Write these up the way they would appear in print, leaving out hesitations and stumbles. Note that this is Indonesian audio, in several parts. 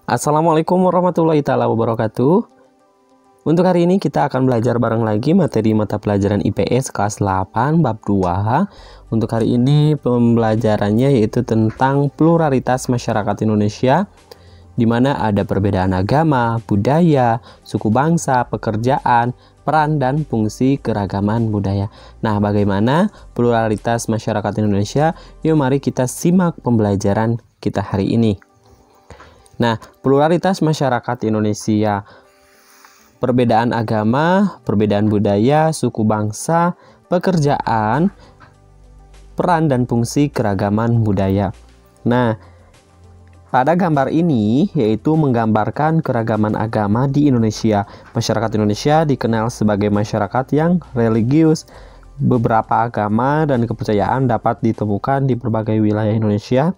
Assalamualaikum warahmatullahi taala wabarakatuh. Untuk hari ini kita akan belajar bareng lagi materi mata pelajaran IPS kelas 8 bab 2. Untuk hari ini pembelajarannya yaitu tentang pluralitas masyarakat Indonesia, di mana ada perbedaan agama, budaya, suku bangsa, pekerjaan, peran dan fungsi keragaman budaya. Nah, bagaimana pluralitas masyarakat Indonesia? Yuk mari kita simak pembelajaran kita hari ini. Nah, pluralitas masyarakat Indonesia, perbedaan agama, perbedaan budaya, suku bangsa, pekerjaan, peran dan fungsi keragaman budaya. Nah, pada gambar ini yaitu menggambarkan keragaman agama di Indonesia. Masyarakat Indonesia dikenal sebagai masyarakat yang religius. Beberapa agama dan kepercayaan dapat ditemukan di berbagai wilayah Indonesia.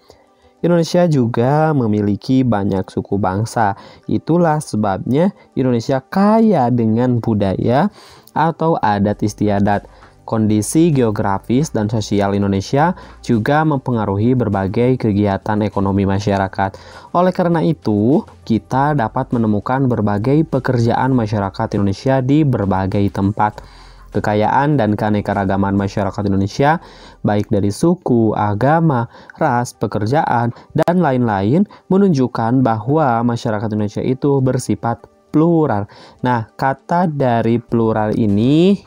Indonesia juga memiliki banyak suku bangsa. Itulah sebabnya Indonesia kaya dengan budaya atau adat istiadat. Kondisi geografis dan sosial Indonesia juga mempengaruhi berbagai kegiatan ekonomi masyarakat. Oleh karena itu, kita dapat menemukan berbagai pekerjaan masyarakat Indonesia di berbagai tempat. Kekayaan dan keanekaragaman masyarakat Indonesia, baik dari suku, agama, ras, pekerjaan, dan lain-lain, menunjukkan bahwa masyarakat Indonesia itu bersifat plural. Nah, kata dari plural ini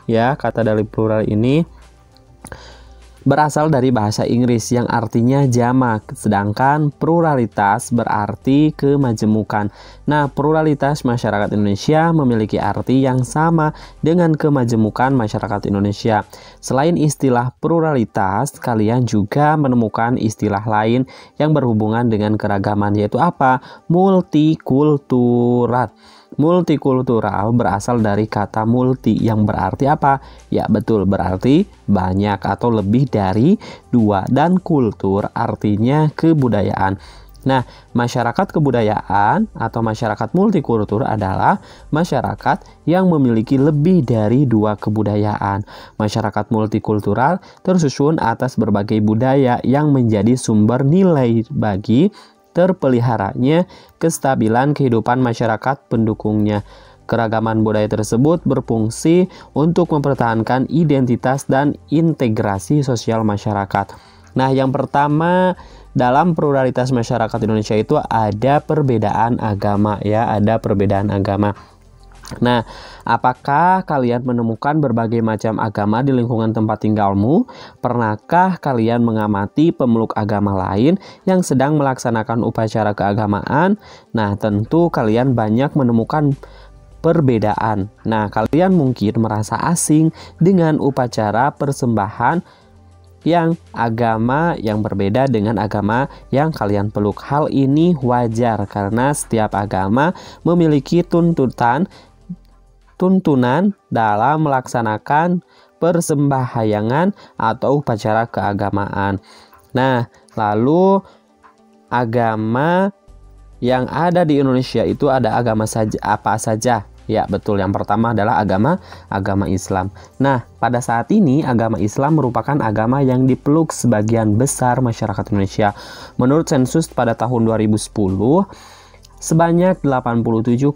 berasal dari bahasa Inggris yang artinya jamak, sedangkan pluralitas berarti kemajemukan. Nah, pluralitas masyarakat Indonesia memiliki arti yang sama dengan kemajemukan masyarakat Indonesia. Selain istilah pluralitas, kalian juga menemukan istilah lain yang berhubungan dengan keragaman, yaitu apa? Multikultural. Multikultural berasal dari kata multi yang berarti apa? Ya betul, berarti banyak atau lebih dari dua, dan kultur artinya kebudayaan. Nah, masyarakat kebudayaan atau masyarakat multikultur adalah masyarakat yang memiliki lebih dari dua kebudayaan. Masyarakat multikultural tersusun atas berbagai budaya yang menjadi sumber nilai bagi terpeliharanya kestabilan kehidupan masyarakat pendukungnya. Keragaman budaya tersebut berfungsi untuk mempertahankan identitas dan integrasi sosial masyarakat. Nah, yang pertama dalam pluralitas masyarakat Indonesia itu ada perbedaan agama, ya, ada perbedaan agama. Nah, apakah kalian menemukan berbagai macam agama di lingkungan tempat tinggalmu? Pernahkah kalian mengamati pemeluk agama lain yang sedang melaksanakan upacara keagamaan? Nah, tentu kalian banyak menemukan perbedaan. Nah, kalian mungkin merasa asing dengan upacara persembahan yang agama yang berbeda dengan agama yang kalian peluk. Hal ini wajar karena setiap agama memiliki tuntunan dalam melaksanakan persembahyangan atau upacara keagamaan. Nah, lalu agama yang ada di Indonesia itu ada agama apa saja? Ya, betul. Yang pertama adalah agama Islam. Nah, pada saat ini agama Islam merupakan agama yang dipeluk sebagian besar masyarakat Indonesia. Menurut sensus pada tahun 2010, sebanyak 87,2%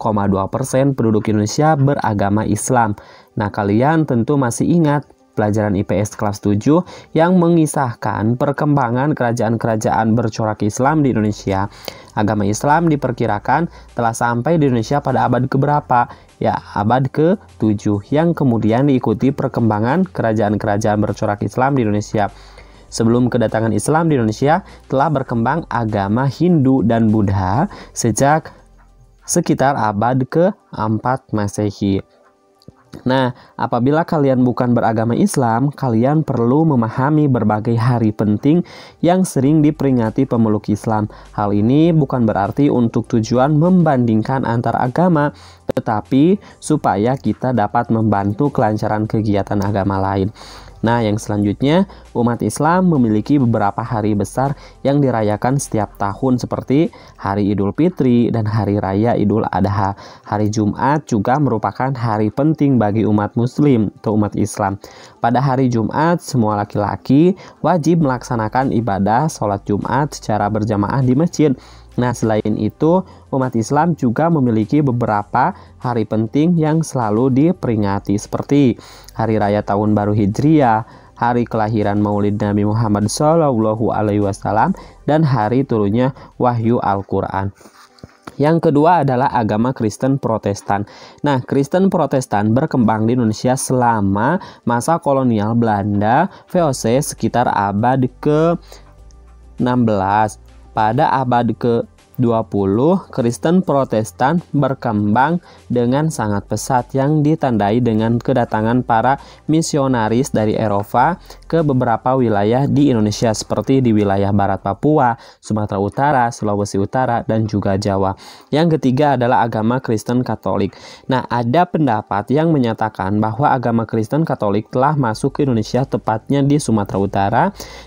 penduduk Indonesia beragama Islam. Nah, kalian tentu masih ingat pelajaran IPS kelas 7 yang mengisahkan perkembangan kerajaan-kerajaan bercorak Islam di Indonesia. Agama Islam diperkirakan telah sampai di Indonesia pada abad keberapa? Ya, abad ke-7, yang kemudian diikuti perkembangan kerajaan-kerajaan bercorak Islam di Indonesia. Sebelum kedatangan Islam di Indonesia, telah berkembang agama Hindu dan Buddha sejak sekitar abad ke-4 Masehi. Nah, apabila kalian bukan beragama Islam, kalian perlu memahami berbagai hari penting yang sering diperingati pemeluk Islam. Hal ini bukan berarti untuk tujuan membandingkan antar agama, tetapi supaya kita dapat membantu kelancaran kegiatan agama lain. Nah, yang selanjutnya, umat Islam memiliki beberapa hari besar yang dirayakan setiap tahun seperti Hari Idul Fitri dan Hari Raya Idul Adha. Hari Jumat juga merupakan hari penting bagi umat Muslim atau umat Islam. Pada hari Jumat, semua laki-laki wajib melaksanakan ibadah sholat Jumat secara berjamaah di masjid. Nah, selain itu, umat Islam juga memiliki beberapa hari penting yang selalu diperingati seperti Hari Raya Tahun Baru Hijriah, hari kelahiran Maulid Nabi Muhammad SAW, dan hari turunnya Wahyu Al-Quran. Yang kedua adalah agama Kristen Protestan. Nah, Kristen Protestan berkembang di Indonesia selama masa kolonial Belanda VOC sekitar abad ke-16. Pada abad ke-20, Kristen Protestan berkembang dengan sangat pesat yang ditandai dengan kedatangan para misionaris dari Eropa ke beberapa wilayah di Indonesia seperti di wilayah Barat Papua, Sumatera Utara, Sulawesi Utara, dan juga Jawa. Yang ketiga adalah agama Kristen Katolik. Nah, ada pendapat yang menyatakan bahwa agama Kristen Katolik telah masuk ke Indonesia tepatnya di Sumatera Utara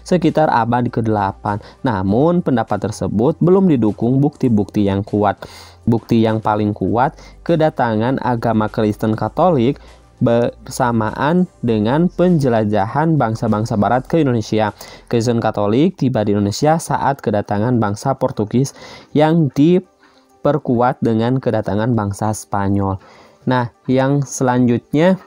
sekitar abad ke-8. Namun, pendapat tersebut belum didukung bukti-bukti yang kuat. Bukti yang paling kuat kedatangan agama Kristen Katolik bersamaan dengan penjelajahan bangsa-bangsa barat ke Indonesia. Kristen Katolik tiba di Indonesia saat kedatangan bangsa Portugis yang diperkuat dengan kedatangan bangsa Spanyol. Nah, yang selanjutnya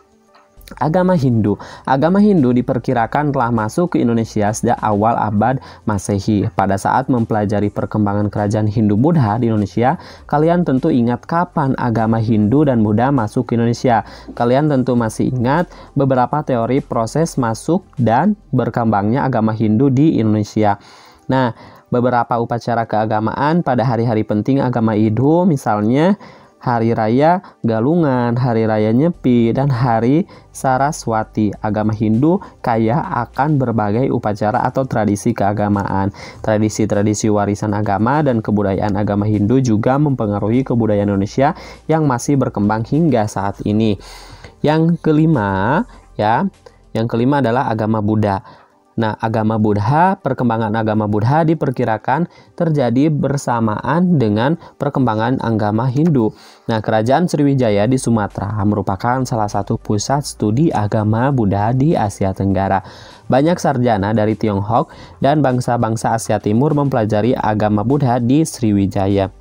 agama Hindu. Agama Hindu diperkirakan telah masuk ke Indonesia sejak awal abad Masehi. Pada saat mempelajari perkembangan kerajaan Hindu-Buddha di Indonesia, kalian tentu ingat kapan agama Hindu dan Buddha masuk ke Indonesia. Kalian tentu masih ingat beberapa teori proses masuk dan berkembangnya agama Hindu di Indonesia. Nah, beberapa upacara keagamaan pada hari-hari penting agama Hindu, misalnya Hari Raya Galungan, Hari Raya Nyepi, dan Hari Saraswati. Agama Hindu kaya akan berbagai upacara atau tradisi keagamaan. Tradisi-tradisi warisan agama dan kebudayaan agama Hindu juga mempengaruhi kebudayaan Indonesia yang masih berkembang hingga saat ini. Yang kelima adalah agama Buddha. Nah, agama Buddha, perkembangan agama Buddha diperkirakan terjadi bersamaan dengan perkembangan agama Hindu. Nah, kerajaan Sriwijaya di Sumatera merupakan salah satu pusat studi agama Buddha di Asia Tenggara. Banyak sarjana dari Tiongkok dan bangsa-bangsa Asia Timur mempelajari agama Buddha di Sriwijaya.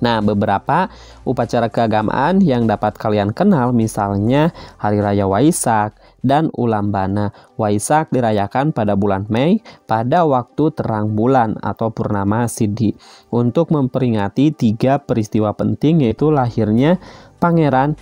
Nah, beberapa upacara keagamaan yang dapat kalian kenal misalnya Hari Raya Waisak dan Ulambana. Waisak dirayakan pada bulan Mei pada waktu terang bulan atau Purnama Sidhi untuk memperingati 3 peristiwa penting, yaitu lahirnya Pangeran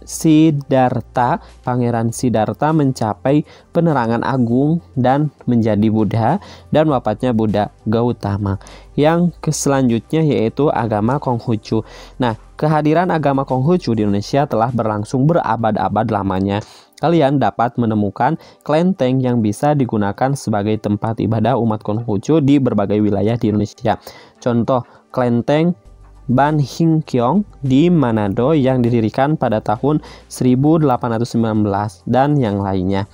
Siddhartha. Pangeran Siddhartha mencapai penerangan agung dan menjadi Buddha, dan wafatnya Buddha Gautama. Yang selanjutnya yaitu agama Konghucu. Nah, kehadiran agama Konghucu di Indonesia telah berlangsung berabad-abad lamanya. Kalian dapat menemukan kelenteng yang bisa digunakan sebagai tempat ibadah umat Konghucu di berbagai wilayah di Indonesia. Contoh, kelenteng Ban Hing Kiong di Manado yang didirikan pada tahun 1819 dan yang lainnya.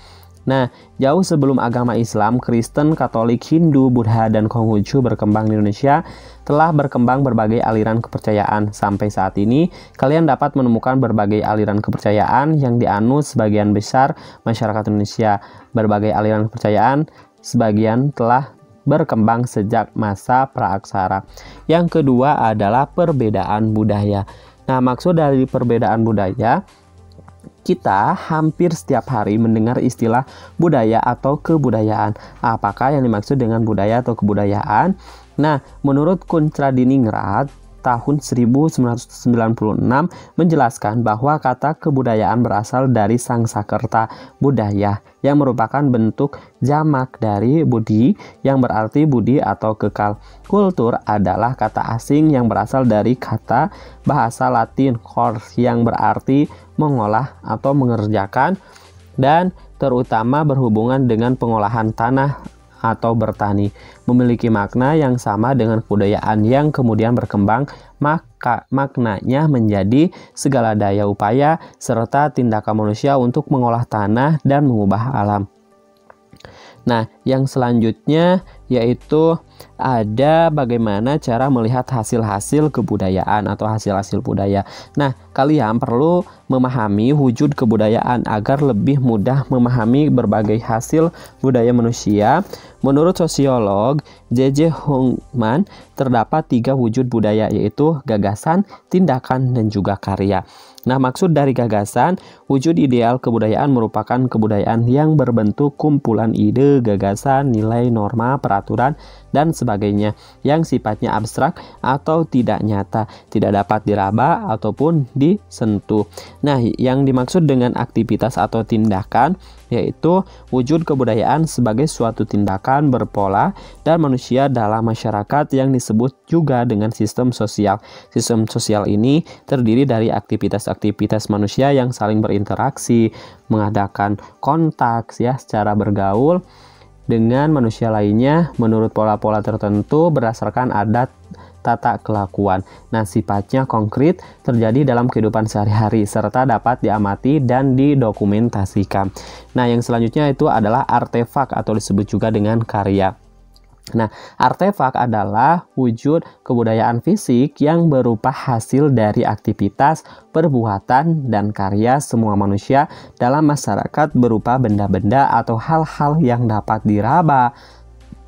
Nah, jauh sebelum agama Islam, Kristen, Katolik, Hindu, Buddha, dan Konghucu berkembang di Indonesia, telah berkembang berbagai aliran kepercayaan. Sampai saat ini, kalian dapat menemukan berbagai aliran kepercayaan yang dianut sebagian besar masyarakat Indonesia. Berbagai aliran kepercayaan sebagian telah berkembang sejak masa praaksara. Yang kedua adalah perbedaan budaya. Nah, maksud dari perbedaan budaya, kita hampir setiap hari mendengar istilah budaya atau kebudayaan. Apakah yang dimaksud dengan budaya atau kebudayaan? Nah, menurut Kuntradiningrat tahun 1996 menjelaskan bahwa kata kebudayaan berasal dari Sangsakerta budaya yang merupakan bentuk jamak dari budi yang berarti budi atau kekal. Kultur adalah kata asing yang berasal dari kata bahasa Latin cors yang berarti mengolah atau mengerjakan dan terutama berhubungan dengan pengolahan tanah atau bertani, memiliki makna yang sama dengan kebudayaan yang kemudian berkembang, maka maknanya menjadi segala daya upaya serta tindakan manusia untuk mengolah tanah dan mengubah alam. Nah, yang selanjutnya yaitu ada bagaimana cara melihat hasil-hasil kebudayaan atau hasil-hasil budaya. Nah, kalian perlu memahami wujud kebudayaan agar lebih mudah memahami berbagai hasil budaya manusia. Menurut sosiolog J.J. Hoffman, terdapat 3 wujud budaya, yaitu gagasan, tindakan, dan juga karya. Nah, maksud dari gagasan, wujud ideal kebudayaan merupakan kebudayaan yang berbentuk kumpulan ide, gagasan, nilai, norma, peraturan, dan sebagainya yang sifatnya abstrak atau tidak nyata, tidak dapat diraba ataupun disentuh. Nah, yang dimaksud dengan aktivitas atau tindakan yaitu wujud kebudayaan sebagai suatu tindakan berpola dan manusia dalam masyarakat yang disebut juga dengan sistem sosial. Sistem sosial ini terdiri dari aktivitas-aktivitas manusia yang saling berinteraksi, mengadakan kontak secara bergaul dengan manusia lainnya menurut pola-pola tertentu berdasarkan adat tata kelakuan. Nah, sifatnya konkret, terjadi dalam kehidupan sehari-hari serta dapat diamati dan didokumentasikan. Nah, yang selanjutnya itu adalah artefak atau disebut juga dengan karya. Nah, artefak adalah wujud kebudayaan fisik yang berupa hasil dari aktivitas, perbuatan, dan karya semua manusia dalam masyarakat berupa benda-benda atau hal-hal yang dapat diraba,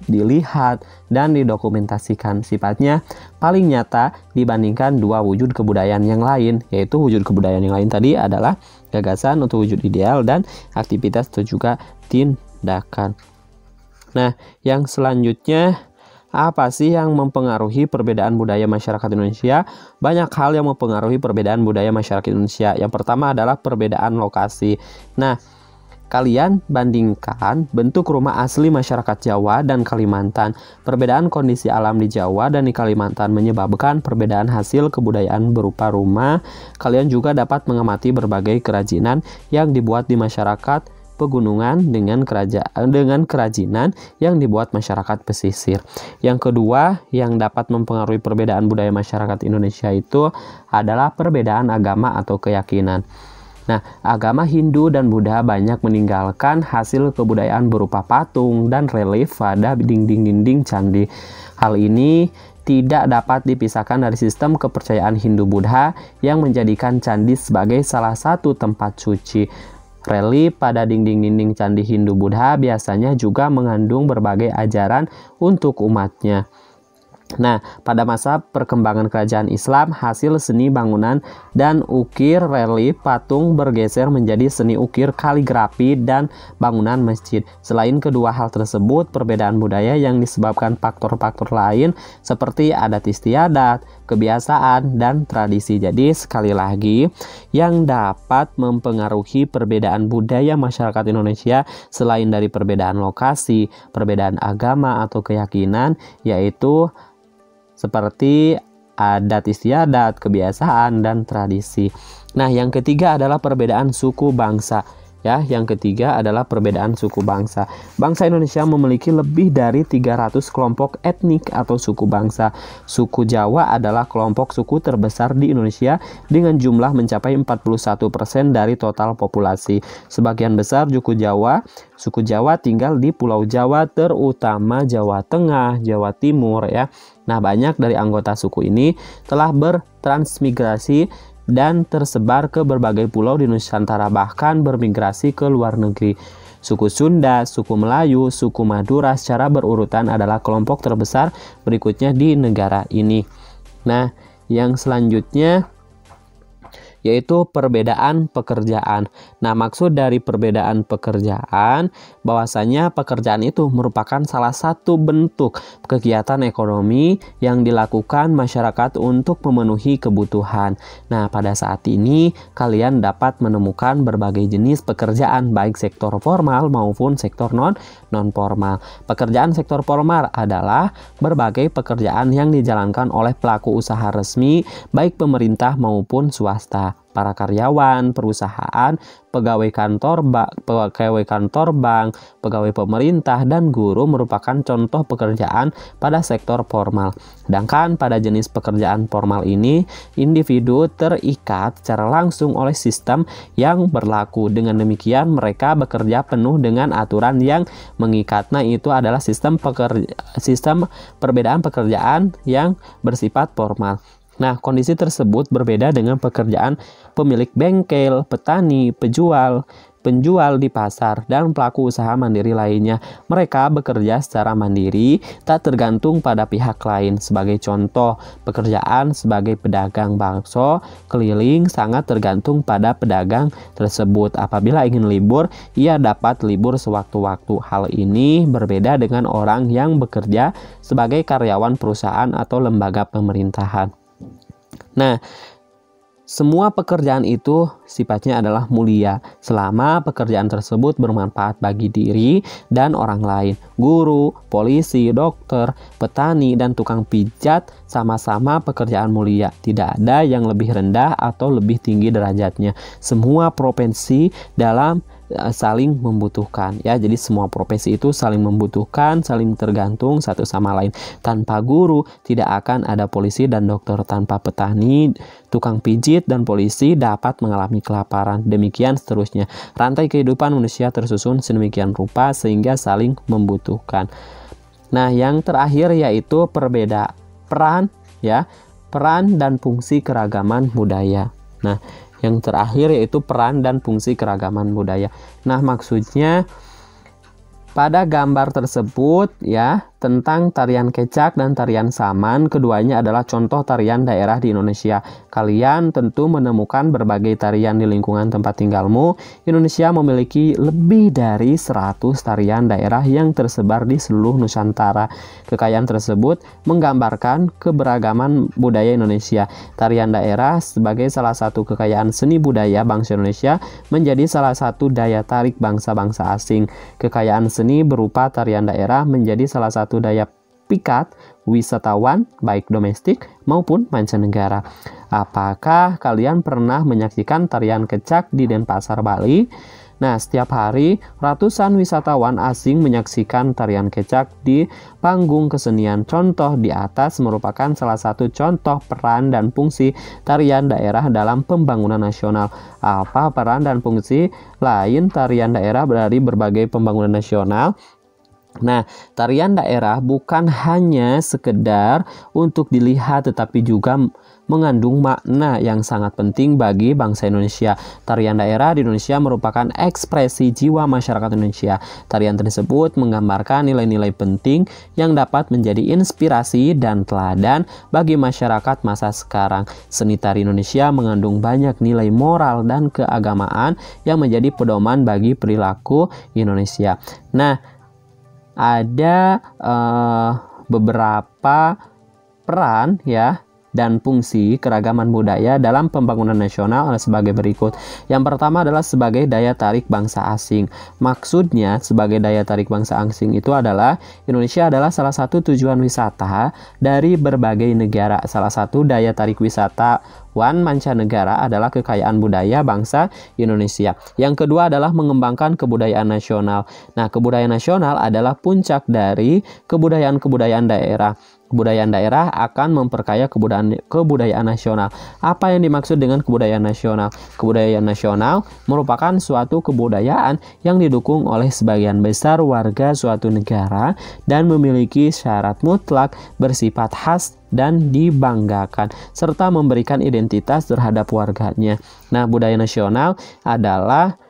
dilihat, dan didokumentasikan. Sifatnya paling nyata dibandingkan 2 wujud kebudayaan yang lain, yaitu wujud kebudayaan yang lain tadi adalah gagasan untuk wujud ideal dan aktivitas atau juga tindakan. Nah, yang selanjutnya, apa sih yang mempengaruhi perbedaan budaya masyarakat Indonesia? Banyak hal yang mempengaruhi perbedaan budaya masyarakat Indonesia. Yang pertama adalah perbedaan lokasi. Nah, kalian bandingkan bentuk rumah asli masyarakat Jawa dan Kalimantan. Perbedaan kondisi alam di Jawa dan di Kalimantan menyebabkan perbedaan hasil kebudayaan berupa rumah. Kalian juga dapat mengamati berbagai kerajinan yang dibuat di masyarakat pegunungan dengan kerajinan yang dibuat masyarakat pesisir. Yang kedua yang dapat mempengaruhi perbedaan budaya masyarakat Indonesia itu adalah perbedaan agama atau keyakinan. Nah, agama Hindu dan Buddha banyak meninggalkan hasil kebudayaan berupa patung dan relief pada dinding-dinding candi. Hal ini tidak dapat dipisahkan dari sistem kepercayaan Hindu-Buddha yang menjadikan candi sebagai salah satu tempat suci. Relief pada dinding-dinding candi Hindu-Buddha biasanya juga mengandung berbagai ajaran untuk umatnya. Nah, pada masa perkembangan kerajaan Islam, hasil seni bangunan dan ukir relief patung bergeser menjadi seni ukir kaligrafi dan bangunan masjid. Selain kedua hal tersebut, perbedaan budaya yang disebabkan faktor-faktor lain seperti adat istiadat, kebiasaan, dan tradisi. Jadi, sekali lagi, yang dapat mempengaruhi perbedaan budaya masyarakat Indonesia selain dari perbedaan lokasi, perbedaan agama atau keyakinan, yaitu seperti adat istiadat, kebiasaan, dan tradisi. Nah, yang ketiga adalah perbedaan suku bangsa. Yang ketiga adalah perbedaan suku bangsa. Bangsa Indonesia memiliki lebih dari 300 kelompok etnik atau suku bangsa. Suku Jawa adalah kelompok suku terbesar di Indonesia dengan jumlah mencapai 41% dari total populasi. Sebagian besar suku Jawa tinggal di Pulau Jawa, terutama Jawa Tengah, Jawa Timur Nah, banyak dari anggota suku ini telah bertransmigrasi dan tersebar ke berbagai pulau di Nusantara, bahkan bermigrasi ke luar negeri. Suku Sunda, suku Melayu, suku Madura secara berurutan adalah kelompok terbesar berikutnya di negara ini. Nah, yang selanjutnya yaitu perbedaan pekerjaan. Nah, maksud dari perbedaan pekerjaan bahwasanya pekerjaan itu merupakan salah satu bentuk kegiatan ekonomi yang dilakukan masyarakat untuk memenuhi kebutuhan. Nah, pada saat ini kalian dapat menemukan berbagai jenis pekerjaan baik sektor formal maupun sektor non-formal. Pekerjaan sektor formal adalah berbagai pekerjaan yang dijalankan oleh pelaku usaha resmi baik pemerintah maupun swasta. para karyawan, perusahaan, pegawai kantor bank, pegawai pemerintah, dan guru merupakan contoh pekerjaan pada sektor formal. Sedangkan pada jenis pekerjaan formal ini, individu terikat secara langsung oleh sistem yang berlaku. Dengan demikian, mereka bekerja penuh dengan aturan yang mengikat. Nah, itu adalah sistem perbedaan pekerjaan yang bersifat formal. Nah, kondisi tersebut berbeda dengan pekerjaan pemilik bengkel, petani, penjual di pasar, dan pelaku usaha mandiri lainnya. Mereka bekerja secara mandiri, tak tergantung pada pihak lain. Sebagai contoh, pekerjaan sebagai pedagang bakso keliling sangat tergantung pada pedagang tersebut. Apabila ingin libur, ia dapat libur sewaktu-waktu. Hal ini berbeda dengan orang yang bekerja sebagai karyawan perusahaan atau lembaga pemerintahan. Nah, semua pekerjaan itu sifatnya adalah mulia selama pekerjaan tersebut bermanfaat bagi diri dan orang lain. Guru, polisi, dokter, petani, dan tukang pijat sama-sama pekerjaan mulia. Tidak ada yang lebih rendah atau lebih tinggi derajatnya. Semua profesi saling membutuhkan, ya. Jadi semua profesi itu saling membutuhkan, saling tergantung satu sama lain. Tanpa guru tidak akan ada polisi dan dokter. Tanpa petani, tukang pijit, dan polisi dapat mengalami kelaparan. Demikian seterusnya. Rantai kehidupan manusia tersusun sedemikian rupa sehingga saling membutuhkan. Nah, yang terakhir yaitu peran dan fungsi keragaman budaya. Nah, yang terakhir yaitu peran dan fungsi keragaman budaya. Nah, maksudnya pada gambar tersebut ya tentang tarian kecak dan tarian saman, keduanya adalah contoh tarian daerah di Indonesia. Kalian tentu menemukan berbagai tarian di lingkungan tempat tinggalmu. Indonesia memiliki lebih dari 100 tarian daerah yang tersebar di seluruh Nusantara. Kekayaan tersebut menggambarkan keberagaman budaya Indonesia. Tarian daerah sebagai salah satu kekayaan seni budaya bangsa Indonesia menjadi salah satu daya tarik bangsa-bangsa asing. Kekayaan seni berupa tarian daerah menjadi salah satu daya pikat wisatawan baik domestik maupun mancanegara. Apakah kalian pernah menyaksikan tarian kecak di Denpasar, Bali? Nah, setiap hari ratusan wisatawan asing menyaksikan tarian kecak di panggung kesenian. Contoh di atas merupakan salah satu contoh peran dan fungsi tarian daerah dalam pembangunan nasional. Apa peran dan fungsi lain tarian daerah dari berbagai pembangunan nasional? Nah, tarian daerah bukan hanya sekedar untuk dilihat tetapi juga mengandung makna yang sangat penting bagi bangsa Indonesia. Tarian daerah di Indonesia merupakan ekspresi jiwa masyarakat Indonesia. Tarian tersebut menggambarkan nilai-nilai penting yang dapat menjadi inspirasi dan teladan bagi masyarakat masa sekarang. Seni tari Indonesia mengandung banyak nilai moral dan keagamaan yang menjadi pedoman bagi perilaku Indonesia. Nah, ada beberapa peran ya dan fungsi keragaman budaya dalam pembangunan nasional sebagai berikut. Yang pertama adalah sebagai daya tarik bangsa asing. Maksudnya sebagai daya tarik bangsa asing itu adalah Indonesia adalah salah satu tujuan wisata dari berbagai negara. Salah satu daya tarik wisatawan mancanegara adalah kekayaan budaya bangsa Indonesia. Yang kedua adalah mengembangkan kebudayaan nasional. Nah, kebudayaan nasional adalah puncak dari kebudayaan daerah. Kebudayaan daerah akan memperkaya kebudayaan nasional. Apa yang dimaksud dengan kebudayaan nasional? Kebudayaan nasional merupakan suatu kebudayaan yang didukung oleh sebagian besar warga suatu negara dan memiliki syarat mutlak bersifat khas dan dibanggakan, serta memberikan identitas terhadap warganya. Nah, budaya nasional adalah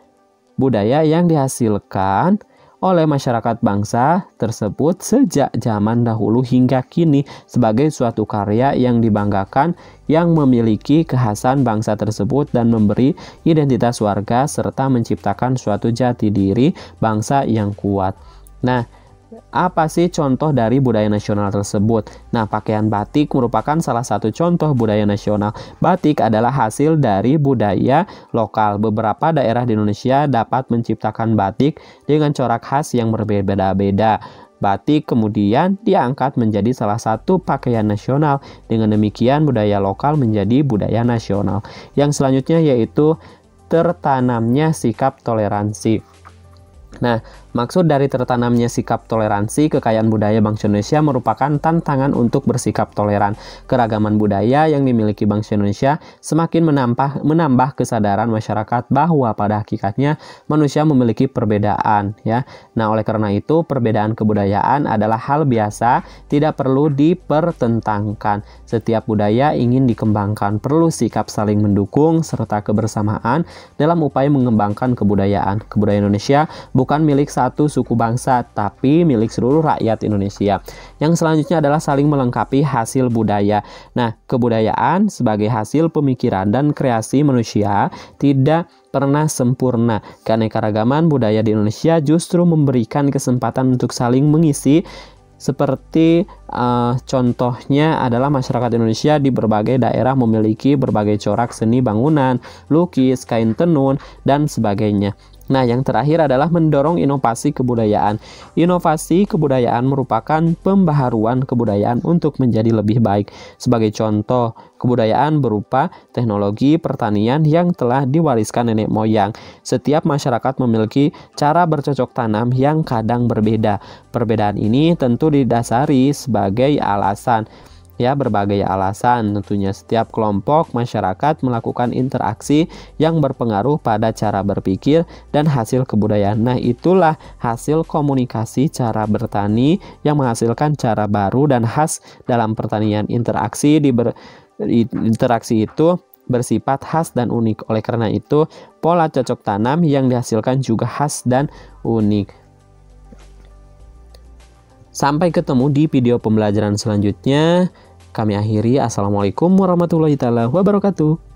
budaya yang dihasilkan oleh masyarakat bangsa tersebut sejak zaman dahulu hingga kini sebagai suatu karya yang dibanggakan, yang memiliki kekhasan bangsa tersebut dan memberi identitas warga serta menciptakan suatu jati diri bangsa yang kuat. Nah, apa sih contoh dari budaya nasional tersebut? Nah, pakaian batik merupakan salah satu contoh budaya nasional. Batik adalah hasil dari budaya lokal. Beberapa daerah di Indonesia dapat menciptakan batik dengan corak khas yang berbeda-beda. Batik kemudian diangkat menjadi salah satu pakaian nasional. Dengan demikian budaya lokal menjadi budaya nasional. Yang selanjutnya yaitu tertanamnya sikap toleransi. Nah, maksud dari tertanamnya sikap toleransi, kekayaan budaya bangsa Indonesia merupakan tantangan untuk bersikap toleran. Keragaman budaya yang dimiliki bangsa Indonesia semakin menambah kesadaran masyarakat bahwa pada hakikatnya manusia memiliki perbedaan, ya. Nah, oleh karena itu perbedaan kebudayaan adalah hal biasa, tidak perlu dipertentangkan. Setiap budaya ingin dikembangkan, perlu sikap saling mendukung serta kebersamaan dalam upaya mengembangkan kebudayaan. Kebudayaan Indonesia bukan milik satu suku bangsa, tapi milik seluruh rakyat Indonesia. Yang selanjutnya adalah saling melengkapi hasil budaya. Nah, kebudayaan sebagai hasil pemikiran dan kreasi manusia tidak pernah sempurna. Keanekaragaman budaya di Indonesia justru memberikan kesempatan untuk saling mengisi. Seperti contohnya adalah masyarakat Indonesia di berbagai daerah memiliki berbagai corak seni bangunan, lukis, kain tenun, dan sebagainya. Nah, yang terakhir adalah mendorong inovasi kebudayaan. Inovasi kebudayaan merupakan pembaharuan kebudayaan untuk menjadi lebih baik. Sebagai contoh, kebudayaan berupa teknologi pertanian yang telah diwariskan nenek moyang. Setiap masyarakat memiliki cara bercocok tanam yang kadang berbeda. Perbedaan ini tentu didasari sebagai alasan. Ya, berbagai alasan. Tentunya setiap kelompok masyarakat melakukan interaksi yang berpengaruh pada cara berpikir dan hasil kebudayaan. Nah, itulah hasil komunikasi cara bertani yang menghasilkan cara baru dan khas dalam pertanian. Interaksi itu bersifat khas dan unik. Oleh karena itu, pola cocok tanam yang dihasilkan juga khas dan unik. Sampai ketemu di video pembelajaran selanjutnya. Kami akhiri. Assalamualaikum warahmatullahi wabarakatuh.